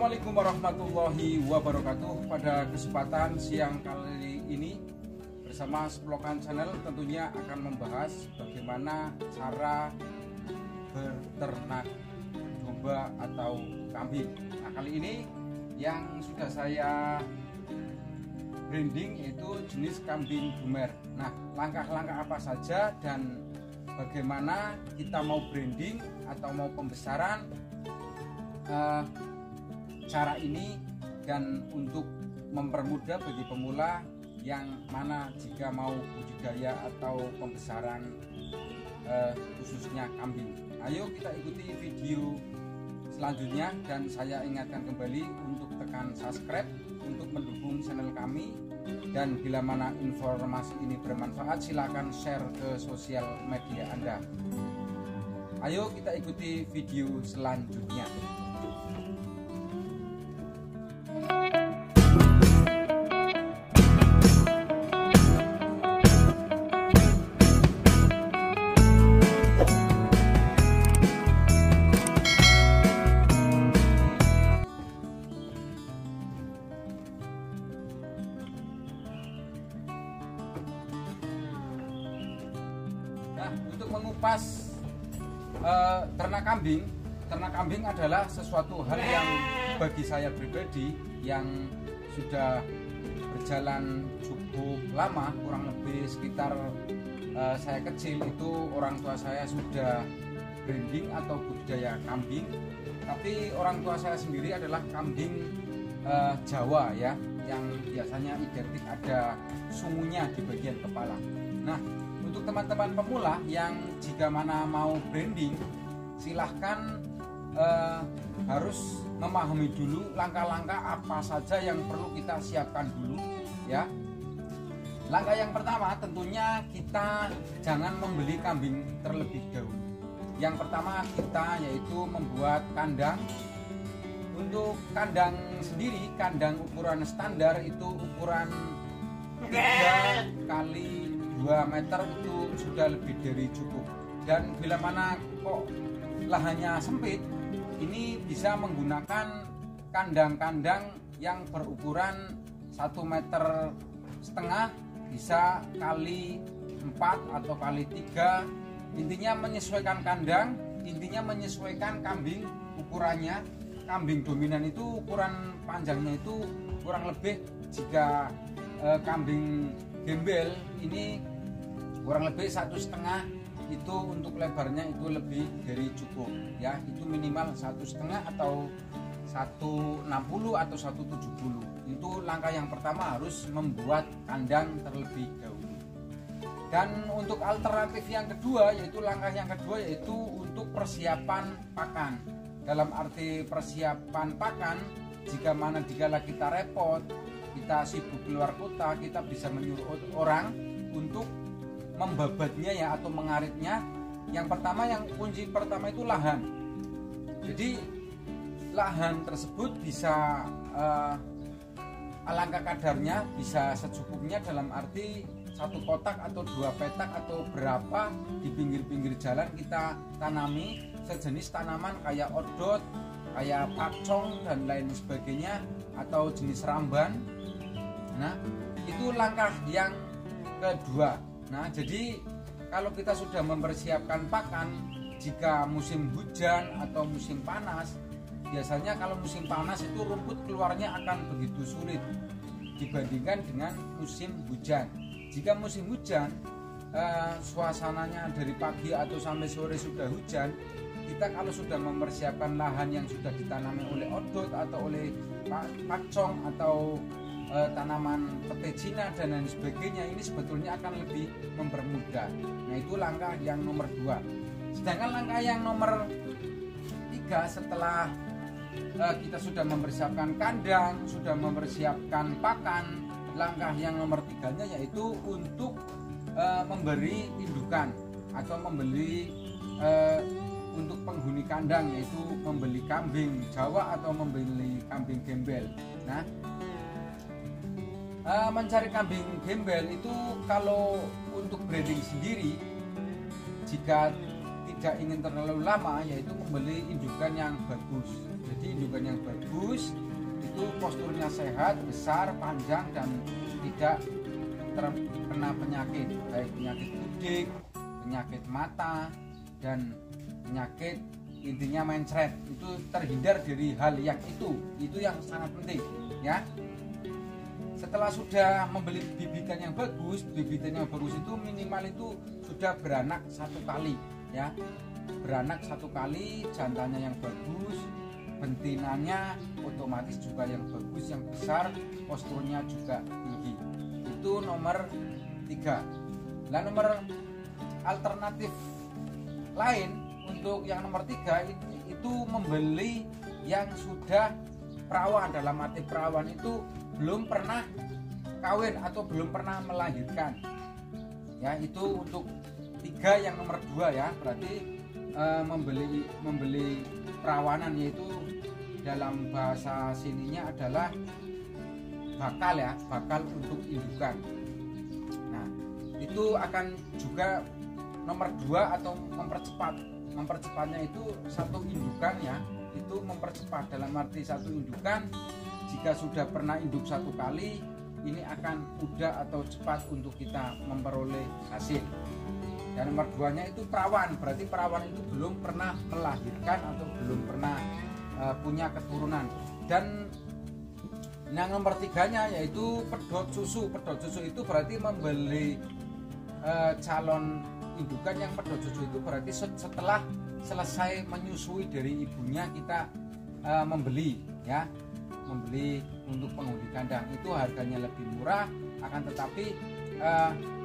Assalamualaikum warahmatullahi wabarakatuh. Pada kesempatan siang kali ini bersama Splokan Channel tentunya akan membahas bagaimana cara berternak domba atau kambing. Nah, kali ini yang sudah saya branding yaitu jenis kambing Bumer. Nah, langkah-langkah apa saja dan bagaimana kita mau branding atau mau pembesaran cara ini, dan untuk mempermudah bagi pemula yang mana jika mau budidaya atau pembesaran khususnya kambing. Ayo kita ikuti video selanjutnya, dan saya ingatkan kembali untuk tekan subscribe untuk mendukung channel kami, dan bila mana informasi ini bermanfaat silakan share ke sosial media Anda. Ayo kita ikuti video selanjutnya. Nah, untuk mengupas ternak kambing adalah sesuatu hal yang bagi saya pribadi yang sudah berjalan cukup lama, kurang lebih sekitar saya kecil itu orang tua saya sudah breeding atau budidaya kambing, tapi orang tua saya sendiri adalah kambing Jawa ya, yang biasanya identik ada sungunya di bagian kepala. Nah, untuk teman-teman pemula yang jika mana mau branding, silahkan harus memahami dulu langkah-langkah apa saja yang perlu kita siapkan dulu ya. Langkah yang pertama tentunya kita jangan membeli kambing terlebih dahulu. Yang pertama kita yaitu membuat kandang. Untuk kandang sendiri, kandang ukuran standar itu ukuran 3 kali 2 meter itu sudah lebih dari cukup. Dan bila mana kok lahannya sempit, ini bisa menggunakan kandang-kandang yang berukuran 1,5 meter, bisa kali 4 atau kali 3. Intinya menyesuaikan kandang, intinya menyesuaikan kambing ukurannya. Kambing dominan itu ukuran panjangnya itu kurang lebih, jika kambing gembel ini kurang lebih 1,5 itu untuk lebarnya itu lebih dari cukup ya, itu minimal 1,5 atau 160 atau 170. Itu langkah yang pertama, harus membuat kandang terlebih dahulu. Dan untuk alternatif yang kedua, yaitu langkah yang kedua, yaitu untuk persiapan pakan. Dalam arti persiapan pakan, jika mana dikala kita repot, kita sibuk keluar kota, kita bisa menyuruh orang untuk membabatnya ya, atau mengaritnya. Yang pertama, yang kunci pertama itu lahan. Jadi lahan tersebut bisa alangkah kadarnya, bisa secukupnya, dalam arti 1 kotak atau 2 petak atau berapa di pinggir-pinggir jalan kita tanami sejenis tanaman kayak odot, kayak pakcong dan lain sebagainya, atau jenis ramban. Nah, itu langkah yang kedua. Nah, jadi kalau kita sudah mempersiapkan pakan, jika musim hujan atau musim panas, biasanya kalau musim panas itu rumput keluarnya akan begitu sulit dibandingkan dengan musim hujan. Jika musim hujan, suasananya dari pagi atau sampai sore sudah hujan, kita kalau sudah mempersiapkan lahan yang sudah ditanami oleh odot atau oleh pakcong atau tanaman pete Cina dan lain sebagainya, ini sebetulnya akan lebih mempermudah. Nah, itu langkah yang nomor 2. Sedangkan langkah yang nomor 3, setelah kita sudah mempersiapkan kandang, sudah mempersiapkan pakan, langkah yang nomor 3-nya yaitu untuk memberi indukan atau membeli untuk penghuni kandang, yaitu membeli kambing Jawa atau membeli kambing gembel. Nah, mencari kambing gembel itu kalau untuk breeding sendiri, jika tidak ingin terlalu lama, yaitu membeli indukan yang bagus. Jadi indukan yang bagus itu posturnya sehat, besar, panjang, dan tidak terkena penyakit, baik penyakit kudik, penyakit mata, dan penyakit intinya mencret. Itu terhindar dari hal yang itu yang sangat penting ya. Setelah sudah membeli bibitan yang bagus itu minimal itu sudah beranak 1 kali ya, beranak 1 kali, jantannya yang bagus, bentinanya otomatis juga yang bagus, yang besar, posturnya juga tinggi. Itu nomor 3. Nah, nomor alternatif lain untuk yang nomor 3 itu membeli yang sudah perawan. Dalam arti perawan itu belum pernah kawin atau belum pernah melahirkan ya. Itu untuk 3 yang nomor 2 ya. Berarti membeli perawanan, yaitu dalam bahasa sininya adalah bakal ya, bakal untuk indukan. Nah, itu akan juga nomor 2 atau mempercepatnya itu 1 indukan ya. Itu mempercepat dalam arti 1 indukan jika sudah pernah induk 1 kali, ini akan mudah atau cepat untuk kita memperoleh hasil. Dan nomor 2-nya itu perawan, berarti perawan itu belum pernah melahirkan atau belum pernah punya keturunan. Dan yang nomor 3-nya yaitu pedot susu. Pedot susu itu berarti membeli calon indukan yang pedot susu itu berarti setelah selesai menyusui dari ibunya kita membeli ya. Membeli untuk penghuni kandang. Itu harganya lebih murah, akan tetapi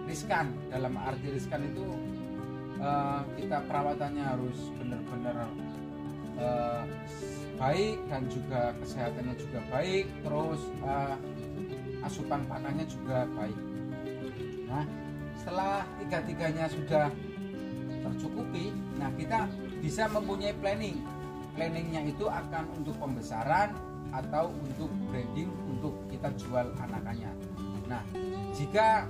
riskan. Dalam arti riskan itu kita perawatannya harus benar-benar baik, dan juga kesehatannya juga baik, terus asupan pakannya juga baik. Nah, setelah 3-tiganya sudah tercukupi, nah kita bisa mempunyai planning. Planningnya itu akan untuk pembesaran atau untuk breeding, untuk kita jual anakannya. Nah, jika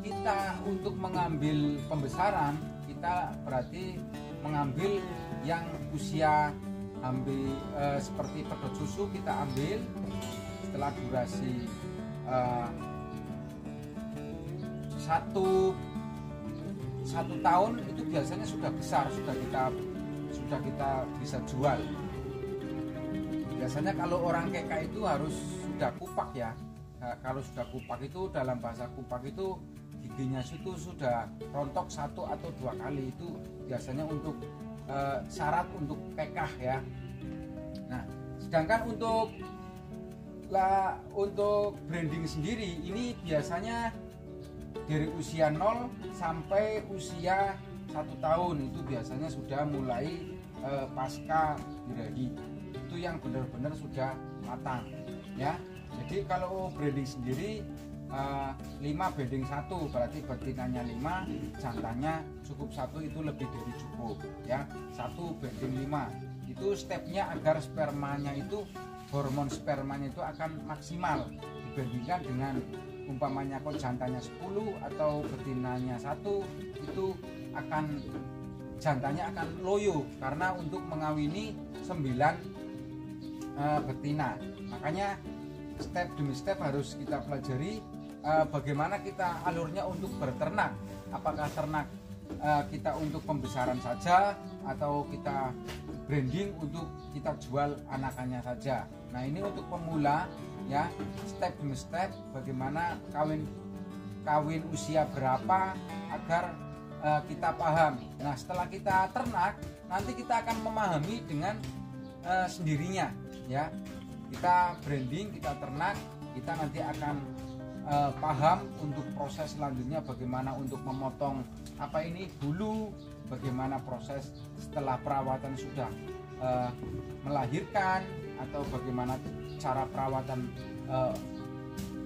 kita untuk mengambil pembesaran, kita berarti mengambil yang usia ambil seperti pedot susu, kita ambil setelah durasi 1 tahun itu biasanya sudah besar, sudah kita bisa jual. Biasanya kalau orang keka itu harus sudah kupak ya. Nah, kalau sudah kupak itu, dalam bahasa kupak itu giginya itu sudah rontok 1 atau 2 kali. Itu biasanya untuk syarat untuk kekah ya. Nah, sedangkan untuk branding sendiri ini biasanya dari usia 0 sampai usia 1 tahun itu biasanya sudah mulai pasca birahi. Itu yang benar-benar sudah matang ya. Jadi kalau breeding sendiri 5 banding 1, berarti betinanya 5, jantannya cukup 1, itu lebih dari cukup ya. 1 banding 5 itu stepnya agar spermanya itu, hormon spermanya itu akan maksimal dibandingkan dengan umpamanya kok jantannya 10 atau betinanya 1, itu akan jantannya akan loyo karena untuk mengawini 9 betina. Makanya step demi step harus kita pelajari bagaimana kita alurnya untuk berternak. Apakah ternak kita untuk pembesaran saja atau kita branding untuk kita jual anakannya saja. Nah, ini untuk pemula ya, step demi step bagaimana kawin usia berapa agar kita paham. Nah, setelah kita ternak nanti kita akan memahami dengan sendirinya ya. Kita branding, kita ternak, kita nanti akan paham untuk proses selanjutnya, bagaimana untuk memotong bulu, bagaimana proses setelah perawatan sudah melahirkan, atau bagaimana cara perawatan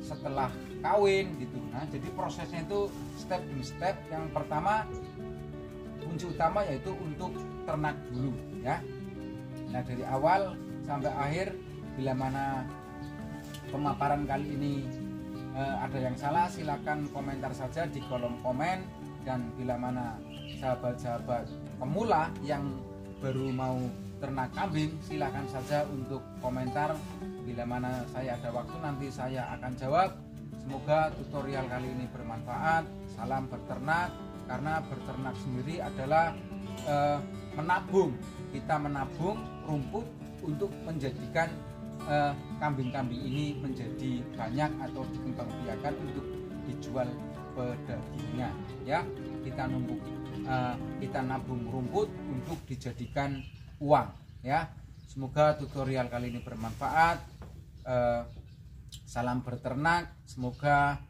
setelah kawin gitu. Nah, jadi prosesnya itu step demi step. Yang pertama, kunci utama yaitu untuk ternak dulu ya. Nah, dari awal sampai akhir, bila mana pemaparan kali ini ada yang salah, silakan komentar saja di kolom komen. Dan bila mana sahabat-sahabat pemula yang baru mau beternak kambing, silahkan saja untuk komentar. Bila mana saya ada waktu nanti saya akan jawab. Semoga tutorial kali ini bermanfaat. Salam berternak, karena berternak sendiri adalah menabung. Kita menabung rumput untuk menjadikan kambing-kambing ini menjadi banyak atau dikembangbiakan untuk dijual pedagingnya, ya. Kita nabung rumput untuk dijadikan uang, ya. Semoga tutorial kali ini bermanfaat. Salam berternak, semoga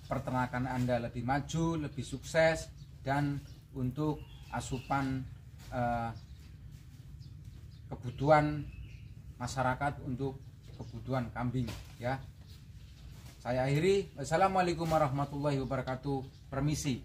peternakan Anda lebih maju, lebih sukses, dan untuk asupan kebutuhan masyarakat untuk kebutuhan kambing, ya. Saya akhiri. Wassalamualaikum warahmatullahi wabarakatuh. Permisi.